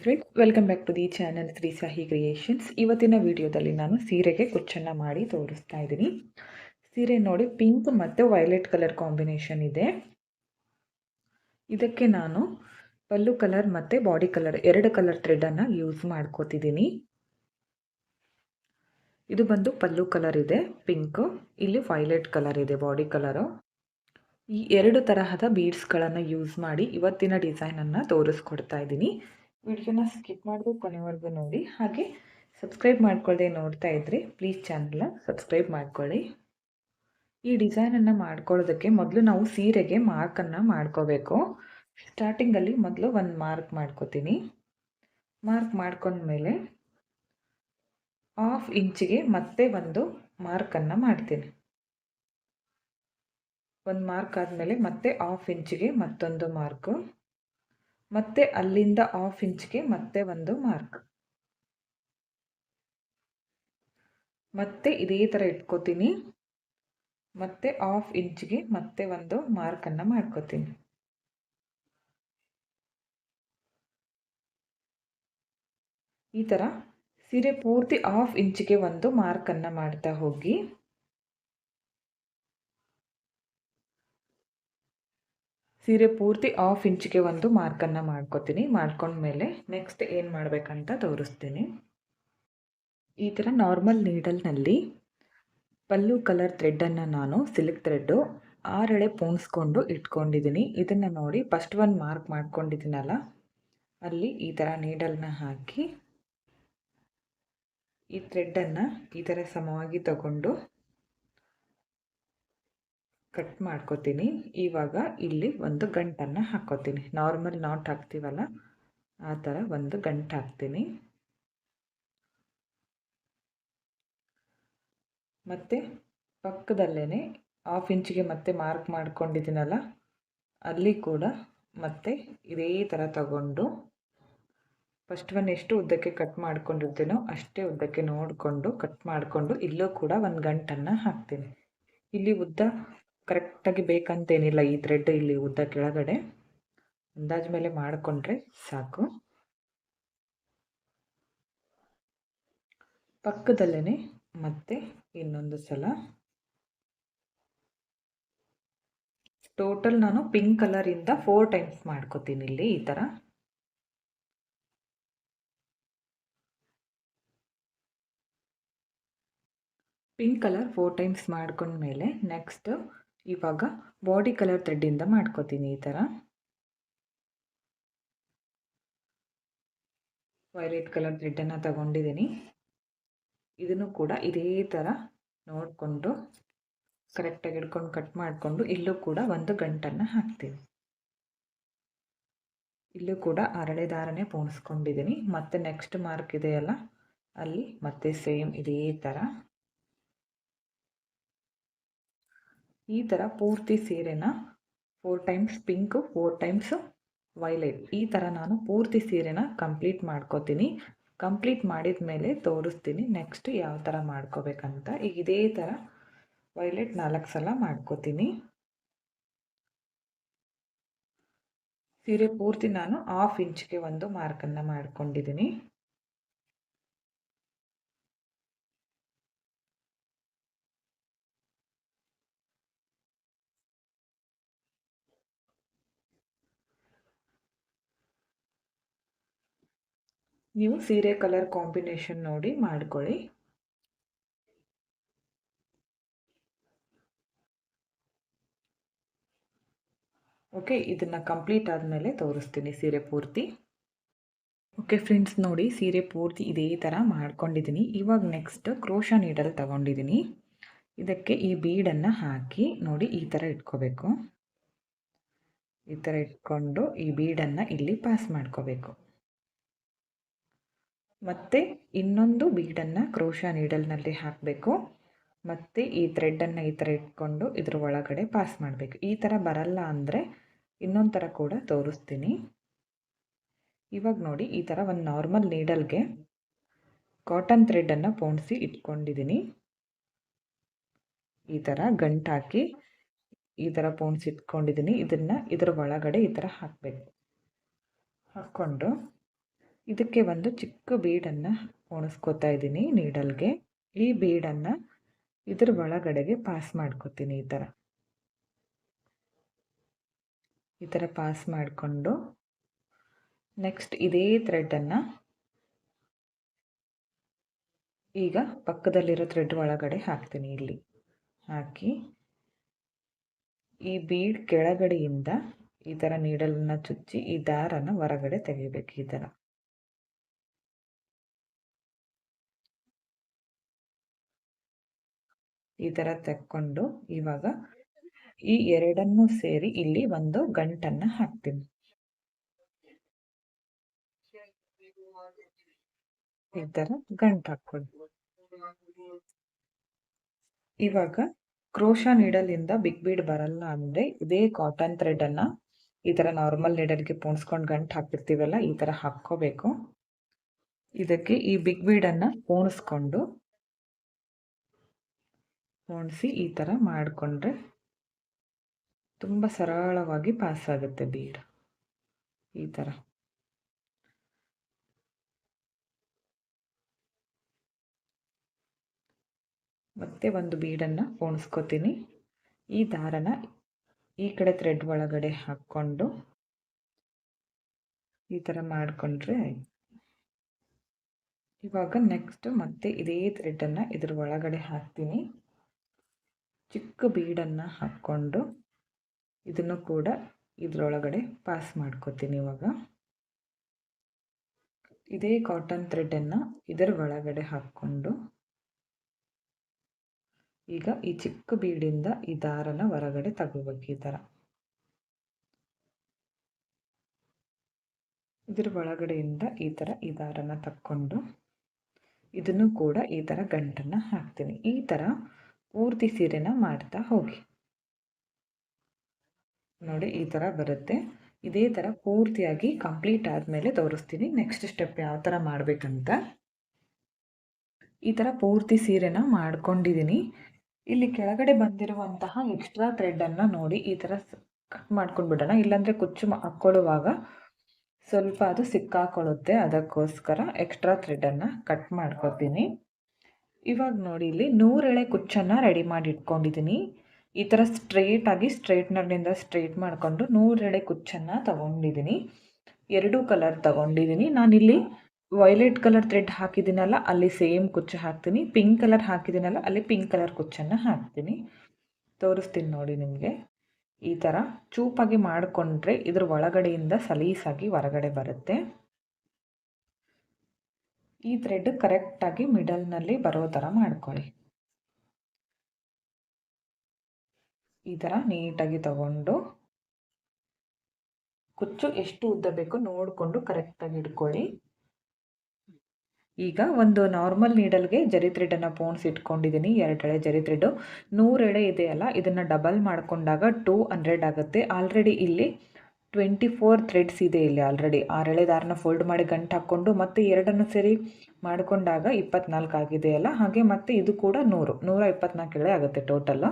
Friends, welcome back to the channel Shri Sahi creations. ಇವತ್ತಿನ ವಿಡಿಯೋದಲ್ಲಿ ನಾನು ಸೀರೆಗೆ ಕುಚ್ಚನ್ನು ಮಾಡಿ ತೋರಿಸ್ತಾ ಇದ್ದೀನಿ. ಸೀರೆ ನೋಡಿ, ಪಿಂಕ್ ಮತ್ತು ವೈಲೆಟ್ ಕಲರ್ ಕಾಂಬಿನೇಷನ್ ಇದೆ. ಇದಕ್ಕೆ ನಾನು ಪಲ್ಲು ಕಲರ್ ಮತ್ತು ಬಾಡಿ ಕಲರ್ ಎರಡು ಕಲರ್ ಥ್ರೆಡನ್ನು ಯೂಸ್ ಮಾಡ್ಕೋತಿದ್ದೀನಿ. ಇದು ಬಂದು ಪಲ್ಲು ಕಲರ್ ಇದೆ ಪಿಂಕು, ಇಲ್ಲಿ ವೈಲೆಟ್ ಕಲರ್ ಇದೆ ಬಾಡಿ ಕಲರು. ಈ ಎರಡು ತರಹದ ಬೀಡ್ಸ್ಗಳನ್ನು ಯೂಸ್ ಮಾಡಿ ಇವತ್ತಿನ ಡಿಸೈನನ್ನು ತೋರಿಸ್ಕೊಡ್ತಾ ಇದ್ದೀನಿ. ವಿಡಿಯೋನ ಸ್ಕಿಪ್ ಮಾಡಬೇಕು, ಕೊನೆವರೆಗೂ ನೋಡಿ. ಹಾಗೆ ಸಬ್ಸ್ಕ್ರೈಬ್ ಮಾಡ್ಕೊಳ್ಳದೆ ನೋಡ್ತಾ ಇದ್ದರೆ ಪ್ಲೀಸ್ ಚಾನಲ್ನ ಸಬ್ಸ್ಕ್ರೈಬ್ ಮಾಡ್ಕೊಳ್ಳಿ. ಈ ಡಿಸೈನನ್ನು ಮಾಡ್ಕೊಳ್ಳೋದಕ್ಕೆ ಮೊದಲು ನಾವು ಸೀರೆಗೆ ಮಾರ್ಕನ್ನು ಮಾಡ್ಕೋಬೇಕು. ಸ್ಟಾರ್ಟಿಂಗಲ್ಲಿ ಮೊದಲು ಒಂದು ಮಾರ್ಕ್ ಮಾಡ್ಕೋತೀನಿ. ಮಾರ್ಕ್ ಮಾಡ್ಕೊಂಡ್ಮೇಲೆ 1/2 ಇಂಚಿಗೆ ಮತ್ತೆ ಒಂದು ಮಾರ್ಕನ್ನು ಮಾಡ್ತೀನಿ. ಒಂದು ಮಾರ್ಕ್ ಆದಮೇಲೆ ಮತ್ತೆ 1/2 ಇಂಚಿಗೆ ಮತ್ತೊಂದು ಮಾರ್ಕು, ಮತ್ತೆ ಅಲ್ಲಿಂದ 1/2 ಇಂಚಿಗೆ ಮತ್ತೆ ಒಂದು ಮಾರ್ಕ್, ಮತ್ತೆ ಇದೇ ಥರ ಇಟ್ಕೋತೀನಿ. ಮತ್ತೆ 1/2 ಇಂಚಿಗೆ ಮತ್ತೆ ಒಂದು ಮಾರ್ಕನ್ನು ಮಾಡ್ಕೋತೀನಿ. ಈ ಥರ ಸೀರೆ ಪೂರ್ತಿ 1/2 ಇಂಚಿಗೆ ಒಂದು ಮಾರ್ಕನ್ನು ಮಾಡ್ತಾ ಹೋಗಿ ಸೀರೆ ಪೂರ್ತಿ 1/2 ಇಂಚಿಗೆ ಒಂದು ಮಾರ್ಕನ್ನು ಮಾಡ್ಕೋತೀನಿ. ಮಾಡ್ಕೊಂಡ್ಮೇಲೆ ನೆಕ್ಸ್ಟ್ ಏನು ಮಾಡಬೇಕಂತ ತೋರಿಸ್ತೀನಿ. ಈ ಥರ ನಾರ್ಮಲ್ ನೀಡಲ್ನಲ್ಲಿ ಪಲ್ಲು ಕಲರ್ ಥ್ರೆಡ್ಡನ್ನು ನಾನು ಸಿಲ್ಕ್ ಥ್ರೆಡ್ಡು 6 ಎಳೆ ಪೋಣಿಸ್ಕೊಂಡು ಇಟ್ಕೊಂಡಿದ್ದೀನಿ. ಇದನ್ನು ನೋಡಿ, ಫಸ್ಟ್ ಒಂದು ಮಾರ್ಕ್ ಮಾಡ್ಕೊಂಡಿದ್ದೀನಲ್ಲ, ಅಲ್ಲಿ ಈ ಥರ ನೀಡಲ್ನ ಹಾಕಿ ಈ ಥ್ರೆಡ್ಡನ್ನು ಈ ಥರ ಸಮವಾಗಿ ತಗೊಂಡು ಕಟ್ ಮಾಡ್ಕೋತೀನಿ. ಇವಾಗ ಇಲ್ಲಿ ಒಂದು ಗಂಟನ್ನು ಹಾಕ್ಕೋತೀನಿ. ನಾರ್ಮಲ್ ನಾಟ್ ಹಾಕ್ತೀವಲ್ಲ ಆ ಥರ ಒಂದು ಗಂಟು ಹಾಕ್ತೀನಿ. ಮತ್ತು ಪಕ್ಕದಲ್ಲೇ 1/2 ಇಂಚಿಗೆ ಮತ್ತೆ ಮಾರ್ಕ್ ಮಾಡ್ಕೊಂಡಿದ್ದೀನಲ್ಲ, ಅಲ್ಲಿ ಕೂಡ ಮತ್ತೆ ಇದೇ ಥರ ತಗೊಂಡು ಫಸ್ಟ್ ಒನ್ ಎಷ್ಟು ಉದ್ದಕ್ಕೆ ಕಟ್ ಮಾಡ್ಕೊಂಡಿರ್ತೀನೋ ಅಷ್ಟೇ ಉದ್ದಕ್ಕೆ ನೋಡಿಕೊಂಡು ಕಟ್ ಮಾಡಿಕೊಂಡು ಇಲ್ಲೂ ಕೂಡ ಒಂದು ಗಂಟನ್ನು ಹಾಕ್ತೀನಿ. ಇಲ್ಲಿ ಉದ್ದ ಕರೆಕ್ಟಾಗಿ ಬೇಕಂತೇನಿಲ್ಲ. ಈ ಥ್ರೆಡ್ ಇಲ್ಲಿ ಉದ್ದ ಕೆಳಗಡೆ ಅಂದಾಜು ಮೇಲೆ ಮಾಡಿಕೊಂಡ್ರೆ ಸಾಕು. ಪಕ್ಕದಲ್ಲೇ ಮತ್ತೆ ಇನ್ನೊಂದು ಸಲ ಟೋಟಲ್ ನಾನು ಪಿಂಕ್ ಕಲರಿಂದ 4 ಟೈಮ್ಸ್ ಮಾಡ್ಕೋತೀನಿ. ಇಲ್ಲಿ ಈ ಥರ ಪಿಂಕ್ ಕಲರ್ 4 ಟೈಮ್ಸ್ ಮಾಡ್ಕೊಂಡ್ಮೇಲೆ ನೆಕ್ಸ್ಟ್ ಇವಾಗ ಬಾಡಿ ಕಲರ್ ಥ್ರೆಡ್ಡಿಂದ ಮಾಡ್ಕೋತೀನಿ. ಈ ಥರ ವೈಲೆಟ್ ಕಲರ್ ಥ್ರೆಡ್ಡನ್ನು ತಗೊಂಡಿದ್ದೀನಿ. ಇದನ್ನು ಕೂಡ ಇದೇ ಥರ ನೋಡಿಕೊಂಡು ಕರೆಕ್ಟಾಗಿ ಹಿಡ್ಕೊಂಡು ಕಟ್ ಮಾಡಿಕೊಂಡು ಇಲ್ಲೂ ಕೂಡ ಒಂದು ಗಂಟನ್ನು ಹಾಕ್ತೀನಿ. ಇಲ್ಲೂ ಕೂಡ ಅರಳೆ ದಾರನೇ ಪೋಣಿಸ್ಕೊಂಡಿದ್ದೀನಿ. ಮತ್ತೆ ನೆಕ್ಸ್ಟ್ ಮಾರ್ಕ್ ಇದೆಯಲ್ಲ, ಅಲ್ಲಿ ಮತ್ತೆ ಸೇಮ್ ಇದೇ ಥರ ಈ ಥರ ಪೂರ್ತಿ ಸೀರೆನ 4 ಟೈಮ್ಸ್ ಪಿಂಕು, 4 ಟೈಮ್ಸ್ ವೈಲೆಟ್, ಈ ಥರ ನಾನು ಪೂರ್ತಿ ಸೀರೆನ ಕಂಪ್ಲೀಟ್ ಮಾಡ್ಕೋತೀನಿ. ಕಂಪ್ಲೀಟ್ ಮಾಡಿದ ಮೇಲೆ ತೋರಿಸ್ತೀನಿ ನೆಕ್ಸ್ಟ್ ಯಾವ ಥರ ಮಾಡ್ಕೋಬೇಕಂತ. ಈಗ ಇದೇ ಥರ ವೈಲೆಟ್ 4 ಸಲ ಮಾಡ್ಕೋತೀನಿ. ಸೀರೆ ಪೂರ್ತಿ ನಾನು 1/2 ಇಂಚಿಗೆ ಒಂದು ಮಾರ್ಕನ್ನು ಮಾಡ್ಕೊಂಡಿದ್ದೀನಿ. ನೀವು ಸೀರೆ ಕಲರ್ ಕಾಂಬಿನೇಷನ್ ನೋಡಿ ಮಾಡ್ಕೊಳ್ಳಿ. ಓಕೆ, ಇದನ್ನು ಕಂಪ್ಲೀಟ್ ಆದಮೇಲೆ ತೋರಿಸ್ತೀನಿ ಸೀರೆ ಪೂರ್ತಿ. ಓಕೆ ಫ್ರೆಂಡ್ಸ್, ನೋಡಿ ಸೀರೆ ಪೂರ್ತಿ ಇದೇ ಥರ ಮಾಡ್ಕೊಂಡಿದ್ದೀನಿ. ಇವಾಗ ನೆಕ್ಸ್ಟ್ ಕ್ರೋಶಾ ನೀಡಲ್ ತಗೊಂಡಿದ್ದೀನಿ. ಇದಕ್ಕೆ ಈ ಬೀಡನ್ನು ಹಾಕಿ ನೋಡಿ ಈ ಥರ ಇಟ್ಕೋಬೇಕು. ಈ ಥರ ಇಟ್ಕೊಂಡು ಈ ಬೀಡನ್ನು ಇಲ್ಲಿ ಪಾಸ್ ಮಾಡ್ಕೋಬೇಕು. ಮತ್ತು ಇನ್ನೊಂದು ಬೀಡನ್ನು ಕ್ರೋಶಾ ನೀಡಲ್ನಲ್ಲಿ ಹಾಕಬೇಕು. ಮತ್ತು ಈ ಥ್ರೆಡ್ಡನ್ನು ಈ ಥರ ಇಟ್ಕೊಂಡು ಇದ್ರ ಒಳಗಡೆ ಪಾಸ್ ಮಾಡಬೇಕು. ಈ ಥರ ಬರಲ್ಲ ಅಂದರೆ ಇನ್ನೊಂದು ಥರ ಕೂಡ ತೋರಿಸ್ತೀನಿ. ಇವಾಗ ನೋಡಿ, ಈ ಥರ ಒಂದು ನಾರ್ಮಲ್ ನೀಡಲ್ಗೆ ಕಾಟನ್ ಥ್ರೆಡ್ಡನ್ನು ಪೋಣಿಸಿ ಇಟ್ಕೊಂಡಿದ್ದೀನಿ. ಈ ಥರ ಗಂಟು ಹಾಕಿ ಈ ಥರ ಪೋಣಿಸಿ ಇಟ್ಕೊಂಡಿದ್ದೀನಿ. ಇದನ್ನು ಇದರ ಒಳಗಡೆ ಈ ಥರ ಹಾಕಬೇಕು. ಹಾಕ್ಕೊಂಡು ಇದಕ್ಕೆ ಒಂದು ಚಿಕ್ಕ ಬೀಡನ್ನು ಒಣಸ್ಕೊತಾ ಇದ್ದೀನಿ ನೀಡಲ್ಗೆ. ಈ ಬೀಡನ್ನು ಇದ್ರ ಒಳಗಡೆಗೆ ಪಾಸ್ ಮಾಡ್ಕೊತೀನಿ. ಈ ಥರ ಪಾಸ್ ಮಾಡಿಕೊಂಡು ನೆಕ್ಸ್ಟ್ ಇದೇ ಥ್ರೆಡ್ಡನ್ನು ಈಗ ಪಕ್ಕದಲ್ಲಿರೋ ಥ್ರೆಡ್ ಒಳಗಡೆ ಹಾಕ್ತೀನಿ. ಇಲ್ಲಿ ಹಾಕಿ ಈ ಬೀಡ್ ಕೆಳಗಡೆಯಿಂದ ಈ ಥರ ನೀಡಲನ್ನು ಚುಚ್ಚಿ ಈ ದಾರನ ಹೊರಗಡೆ ತೆಗಿಬೇಕು. ಈ ಥರ ತೆಕ್ಕೊಂಡು ಇವಾಗ ಈ ಎರಡನ್ನೂ ಸೇರಿ ಇಲ್ಲಿ ಒಂದು ಗಂಟನ್ನು ಹಾಕ್ತೀನಿ. ಈ ಥರ ಗಂಟು ಹಾಕ್ಕೊಳ್ಳಿ. ಇವಾಗ ಕ್ರೋಶಾ ನೀಡಲಿಂದ ಬಿಗ್ ಬೀಡ್ ಬರಲ್ಲ ಅಂದರೆ ಇದೇ ಕಾಟನ್ ಥ್ರೆಡನ್ನು ಈ ಥರ ನಾರ್ಮಲ್ ನೀಡಲ್ಗೆ ಪೋಣಿಸ್ಕೊಂಡು ಗಂಟು ಹಾಕ್ತಿರ್ತೀವಲ್ಲ, ಈ ಥರ ಹಾಕ್ಕೋಬೇಕು. ಇದಕ್ಕೆ ಈ ಬಿಗ್ ಬೀಡನ್ನು ಪೋಣಿಸಿ ಈ ಥರ ಮಾಡಿಕೊಂಡ್ರೆ ತುಂಬ ಸರಳವಾಗಿ ಪಾಸ್ ಆಗುತ್ತೆ ಬೀಡ್. ಈ ಥರ ಮತ್ತೆ ಒಂದು ಬೀಡನ್ನು ಪೋಣಿಸ್ಕೊತೀನಿ. ಈ ದಾರನ ಈ ಕಡೆ ಥ್ರೆಡ್ ಒಳಗಡೆ ಹಾಕ್ಕೊಂಡು ಈ ಥರ ಮಾಡಿಕೊಂಡ್ರೆ ಆಯ್ತು. ಇವಾಗ ನೆಕ್ಸ್ಟ್ ಮತ್ತೆ ಇದೇ ಥ್ರೆಡ್ಡನ್ನು ಇದ್ರ ಒಳಗಡೆ ಹಾಕ್ತೀನಿ. ಚಿಕ್ಕ ಬೀಡನ್ನು ಹಾಕ್ಕೊಂಡು ಇದನ್ನು ಕೂಡ ಇದರೊಳಗಡೆ ಪಾಸ್ ಮಾಡ್ಕೊತೀನಿ. ಇವಾಗ ಇದೇ ಕಾಟನ್ ಥ್ರೆಡ್ಡನ್ನು ಇದರ ಒಳಗಡೆ ಹಾಕ್ಕೊಂಡು ಈಗ ಈ ಚಿಕ್ಕ ಬೀಡಿಂದ ಈ ದಾರನ ಹೊರಗಡೆ ತಗೋಬೇಕು. ಈ ಥರ ಇದರ ಒಳಗಡೆಯಿಂದ ಈ ಥರ ಈ ದಾರನ ತಕ್ಕೊಂಡು ಇದನ್ನು ಕೂಡ ಈ ಥರ ಗಂಟನ್ನು ಹಾಕ್ತೀನಿ. ಈ ಥರ ಪೂರ್ತಿ ಸೀರೆನ ಮಾಡ್ತಾ ಹೋಗಿ. ನೋಡಿ ಈ ಥರ ಬರುತ್ತೆ. ಇದೇ ಥರ ಪೂರ್ತಿಯಾಗಿ ಕಂಪ್ಲೀಟ್ ಆದಮೇಲೆ ತೋರಿಸ್ತೀನಿ ನೆಕ್ಸ್ಟ್ ಸ್ಟೆಪ್ ಯಾವ ಥರ ಮಾಡಬೇಕಂತ. ಈ ಥರ ಪೂರ್ತಿ ಸೀರೆನ ಮಾಡ್ಕೊಂಡಿದ್ದೀನಿ. ಇಲ್ಲಿ ಕೆಳಗಡೆ ಬಂದಿರುವಂತಹ ಎಕ್ಸ್ಟ್ರಾ ಥ್ರೆಡ್ಡನ್ನು ನೋಡಿ ಈ ಥರ ಕಟ್ ಮಾಡ್ಕೊಂಡ್ಬಿಡೋಣ, ಇಲ್ಲಾಂದರೆ ಕುಚ್ಚು ಹಾಕ್ಕೊಳ್ಳುವಾಗ ಸ್ವಲ್ಪ ಅದು ಸಿಕ್ಕಾಕೊಳ್ಳುತ್ತೆ. ಅದಕ್ಕೋಸ್ಕರ ಎಕ್ಸ್ಟ್ರಾ ಥ್ರೆಡ್ಡನ್ನು ಕಟ್ ಮಾಡ್ಕೊತೀನಿ. ಇವಾಗ ನೋಡಿ ಇಲ್ಲಿ 100 ಎಳೆ ಕುಚ್ಚನ್ನು ರೆಡಿ ಮಾಡಿ ಇಟ್ಕೊಂಡಿದ್ದೀನಿ. ಈ ಥರ ಸ್ಟ್ರೇಟಾಗಿ ಸ್ಟ್ರೇಟ್ನರ್ನಿಂದ ಸ್ಟ್ರೇಟ್ ಮಾಡಿಕೊಂಡು 100 ಎಳೆ ಕುಚ್ಚನ್ನು ತಗೊಂಡಿದ್ದೀನಿ. 2 ಕಲರ್ ತಗೊಂಡಿದ್ದೀನಿ. ನಾನಿಲ್ಲಿ ವೈಲೆಟ್ ಕಲರ್ ಥ್ರೆಡ್ ಹಾಕಿದ್ದೀನಲ್ಲ, ಅಲ್ಲಿ ಸೇಮ್ ಕುಚ್ಚು ಹಾಕ್ತೀನಿ. ಪಿಂಕ್ ಕಲರ್ ಹಾಕಿದ್ದೀನಲ್ಲ, ಅಲ್ಲಿ ಪಿಂಕ್ ಕಲರ್ ಕುಚ್ಚನ್ನು ಹಾಕ್ತೀನಿ. ತೋರಿಸ್ತೀನಿ ನೋಡಿ ನಿಮಗೆ. ಈ ಥರ ಚೂಪಾಗಿ ಮಾಡಿಕೊಂಡ್ರೆ ಇದ್ರ ಒಳಗಡೆಯಿಂದ ಸಲೀಸಾಗಿ ಹೊರಗಡೆ ಬರುತ್ತೆ. ಈ ಥ್ರೆಡ್ ಕರೆಕ್ಟಾಗಿ ಮಿಡಲ್ನಲ್ಲಿ ಬರೋ ಥರ ಮಾಡ್ಕೊಳ್ಳಿ. ಈ ಥರ ನೀಟಾಗಿ ತಗೊಂಡು ಕುಚ್ಚು ಎಷ್ಟು ಉದ್ದ ಬೇಕೋ ನೋಡಿಕೊಂಡು ಕರೆಕ್ಟಾಗಿ ಇಟ್ಕೊಳ್ಳಿ. ಈಗ ಒಂದು ನಾರ್ಮಲ್ ನೀಡಲ್ಗೆ ಜರಿ ಥ್ರೆಡನ್ನು ಪೋಣಿಸಿ ಇಟ್ಕೊಂಡಿದ್ದೀನಿ. 2 ಎಳೆ ಜರಿ ಥ್ರೆಡ್ಡು. 100 ಎಳೆ ಇದೆಯಲ್ಲ, ಇದನ್ನು ಡಬಲ್ ಮಾಡಿಕೊಂಡಾಗ 200 ಆಗುತ್ತೆ. ಆಲ್ರೆಡಿ ಇಲ್ಲಿ 24 ಥ್ರೆಡ್ಸ್ ಇದೆ. ಇಲ್ಲಿ ಆಲ್ರೆಡಿ 6 ಎಳೆ ದಾರನ ಫೋಲ್ಡ್ ಮಾಡಿ ಗಂಟು ಹಾಕ್ಕೊಂಡು ಮತ್ತೆ 2 ಸೇರಿ ಮಾಡಿಕೊಂಡಾಗ 24 ಆಗಿದೆಯಲ್ಲ, ಹಾಗೆ ಮತ್ತೆ ಇದು ಕೂಡ 124 ಎಳೆ ಆಗುತ್ತೆ ಟೋಟಲ್.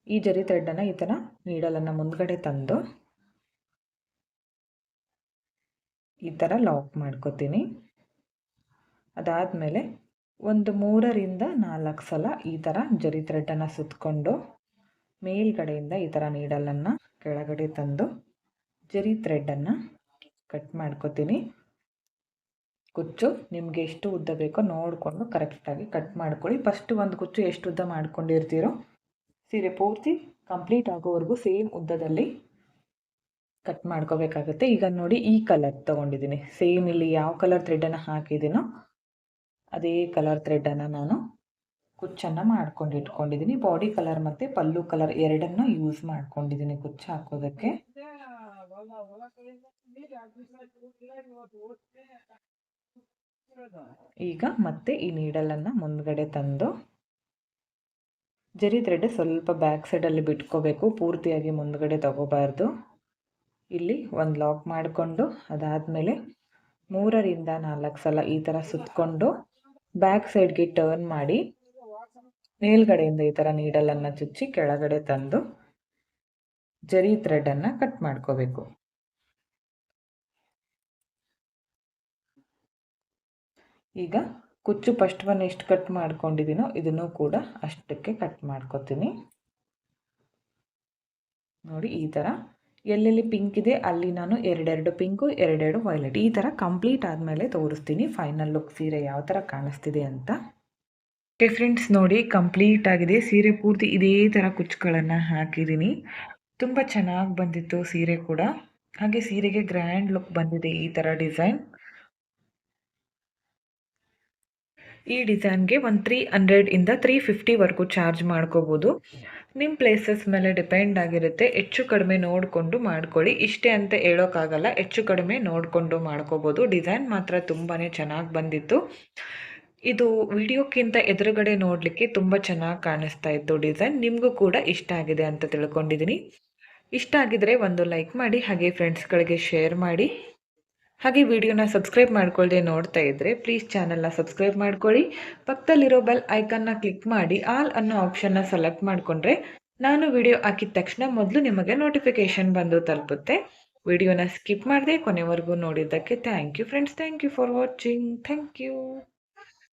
ಈ ಜರಿ ಥ್ರೆಡ್ಡನ್ನು ಈ ಥರ ನೀಡಲನ್ನು ಮುಂದ್ಗಡೆ ತಂದು ಈ ಥರ ಲಾಕ್ ಮಾಡ್ಕೊತೀನಿ. ಅದಾದಮೇಲೆ ಒಂದು 3 ರಿಂದ 4 ಸಲ ಈ ಥರ ಜರಿ ಥ್ರೆಡ್ಡನ್ನು ಸುತ್ತಕೊಂಡು ಮೇಲ್ಗಡೆಯಿಂದ ಈ ಥರ ನೀಡಲನ್ನು ಕೆಳಗಡೆ ತಂದು ಜರಿ ಥ್ರೆಡ್ಡನ್ನು ಕಟ್ ಮಾಡ್ಕೊತೀನಿ. ಕುಚ್ಚು ನಿಮಗೆ ಎಷ್ಟು ಉದ್ದ ಬೇಕೋ ನೋಡಿಕೊಂಡು ಕರೆಕ್ಟಾಗಿ ಕಟ್ ಮಾಡ್ಕೊಳ್ಳಿ. ಫಸ್ಟ್ ಒಂದು ಕುಚ್ಚು ಎಷ್ಟು ಉದ್ದ ಮಾಡ್ಕೊಂಡಿರ್ತೀರೋ ಸೀರೆ ಪೂರ್ತಿ ಕಂಪ್ಲೀಟ್ ಆಗೋವರೆಗೂ ಸೇಮ್ ಉದ್ದದಲ್ಲಿ ಕಟ್ ಮಾಡ್ಕೋಬೇಕಾಗುತ್ತೆ. ಈಗ ನೋಡಿ ಈ ಕಲರ್ ತೊಗೊಂಡಿದ್ದೀನಿ. ಸೇಮ್ ಇಲ್ಲಿ ಯಾವ ಕಲರ್ ಥ್ರೆಡ್ಡನ್ನು ಹಾಕಿದ್ದೀನೋ ಅದೇ ಕಲರ್ ಥ್ರೆಡ್ಡನ್ನು ನಾನು ಕುಚ್ಚನ್ನು ಮಾಡ್ಕೊಂಡು ಇಟ್ಕೊಂಡಿದ್ದೀನಿ. ಬಾಡಿ ಕಲರ್ ಮತ್ತು ಪಲ್ಲು ಕಲರ್ ಎರಡನ್ನು ಯೂಸ್ ಮಾಡ್ಕೊಂಡಿದ್ದೀನಿ ಕುಚ್ಚು ಹಾಕೋದಕ್ಕೆ. ಈಗ ಮತ್ತೆ ಈ ನೀಡಲನ್ನು ಮುಂದ್ಗಡೆ ತಂದು ಜರಿ ಥ್ರೆಡ್ ಸ್ವಲ್ಪ ಬ್ಯಾಕ್ ಸೈಡಲ್ಲಿ ಬಿಟ್ಕೋಬೇಕು, ಪೂರ್ತಿಯಾಗಿ ಮುಂದ್ಗಡೆ ತಗೋಬಾರ್ದು. ಇಲ್ಲಿ ಒಂದು ಲಾಕ್ ಮಾಡಿಕೊಂಡು ಅದಾದಮೇಲೆ 3 ರಿಂದ 4 ಸಲ ಈ ಥರ ಸುತ್ತಕೊಂಡು ಬ್ಯಾಕ್ ಸೈಡ್ಗೆ ಟರ್ನ್ ಮಾಡಿ ಮೇಲ್ಗಡೆಯಿಂದ ಈ ಥರ ನೀಡಲನ್ನು ಚುಚ್ಚಿ ಕೆಳಗಡೆ ತಂದು ಜರಿ ಥ್ರೆಡನ್ನು ಕಟ್ ಮಾಡ್ಕೋಬೇಕು. ಈಗ ಕುಚ್ಚು ಫಸ್ಟ್ ಒನ್ ಎಷ್ಟು ಕಟ್ ಮಾಡ್ಕೊಂಡಿದ್ದೀನೋ ಇದನ್ನು ಕೂಡ ಅಷ್ಟಕ್ಕೆ ಕಟ್ ಮಾಡ್ಕೊತೀನಿ. ನೋಡಿ ಈ ಥರ ಎಲ್ಲೆಲ್ಲಿ ಪಿಂಕ್ ಇದೆ ಅಲ್ಲಿ ನಾನು ಎರಡೆರಡು ಪಿಂಕು ಎರಡೆರಡು ವೈಲೆಟ್ ಈ ಥರ ಕಂಪ್ಲೀಟ್ ಆದಮೇಲೆ ತೋರಿಸ್ತೀನಿ ಫೈನಲ್ ಲುಕ್ ಸೀರೆ ಯಾವ ಥರ ಕಾಣಿಸ್ತಿದೆ ಅಂತ. ಓಕೆ ಫ್ರೆಂಡ್ಸ್, ನೋಡಿ ಕಂಪ್ಲೀಟ್ ಆಗಿದೆ. ಸೀರೆ ಪೂರ್ತಿ ಇದೇ ಥರ ಕುಚ್ಚುಗಳನ್ನು ಹಾಕಿದ್ದೀನಿ. ತುಂಬ ಚೆನ್ನಾಗಿ ಬಂದಿತ್ತು ಸೀರೆ ಕೂಡ. ಹಾಗೆ ಸೀರೆಗೆ ಗ್ರ್ಯಾಂಡ್ ಲುಕ್ ಬಂದಿದೆ ಈ ಥರ ಡಿಸೈನ್. ಈ ಡಿಸೈನ್ಗೆ ಒಂದು 300 ಇಂದ 350 ಚಾರ್ಜ್ ಮಾಡ್ಕೋಬೋದು. ನಿಮ್ಮ ಪ್ಲೇಸಸ್ ಮೇಲೆ ಡಿಪೆಂಡ್ ಆಗಿರುತ್ತೆ. ಹೆಚ್ಚು ಕಡಿಮೆ ನೋಡಿಕೊಂಡು ಮಾಡ್ಕೊಳ್ಳಿ. ಇಷ್ಟೇ ಅಂತ ಹೇಳೋಕ್ಕಾಗಲ್ಲ, ಹೆಚ್ಚು ಕಡಿಮೆ ನೋಡಿಕೊಂಡು ಮಾಡ್ಕೋಬೋದು. ಡಿಸೈನ್ ಮಾತ್ರ ತುಂಬಾ ಚೆನ್ನಾಗಿ ಬಂದಿತ್ತು. ಇದು ವಿಡಿಯೋಕ್ಕಿಂತ ಎದುರುಗಡೆ ನೋಡಲಿಕ್ಕೆ ತುಂಬ ಚೆನ್ನಾಗಿ ಕಾಣಿಸ್ತಾ ಇತ್ತು ಡಿಸೈನ್. ನಿಮಗೂ ಕೂಡ ಇಷ್ಟ ಆಗಿದೆ ಅಂತ ತಿಳ್ಕೊಂಡಿದ್ದೀನಿ. ಇಷ್ಟ ಆಗಿದ್ರೆ ಒಂದು ಲೈಕ್ ಮಾಡಿ, ಹಾಗೆ ಫ್ರೆಂಡ್ಸ್ಗಳಿಗೆ ಶೇರ್ ಮಾಡಿ. ಹಾಗೆ ವಿಡಿಯೋನ ಸಬ್ಸ್ಕ್ರೈಬ್ ಮಾಡ್ಕೊಳ್ಳದೆ ನೋಡ್ತಾ ಇದ್ದರೆ ಪ್ಲೀಸ್ ಚಾನಲ್ನ ಸಬ್ಸ್ಕ್ರೈಬ್ ಮಾಡ್ಕೊಳ್ಳಿ. ಪಕ್ಕದಲ್ಲಿರೋ ಬೆಲ್ ಐಕನ್ನ ಕ್ಲಿಕ್ ಮಾಡಿ ಆಲ್ ಅನ್ನೋ ಆಪ್ಷನ್ನ ಸೆಲೆಕ್ಟ್ ಮಾಡಿಕೊಂಡ್ರೆ ನಾನು ವಿಡಿಯೋ ಹಾಕಿದ ತಕ್ಷಣ ಮೊದಲು ನಿಮಗೆ ನೋಟಿಫಿಕೇಷನ್ ಬಂದು ತಲುಪುತ್ತೆ. ವಿಡಿಯೋನ ಸ್ಕಿಪ್ ಮಾಡದೆ ಕೊನೆವರೆಗೂ ನೋಡಿದ್ದಕ್ಕೆ thank you friends. Thank you for watching. Thank you.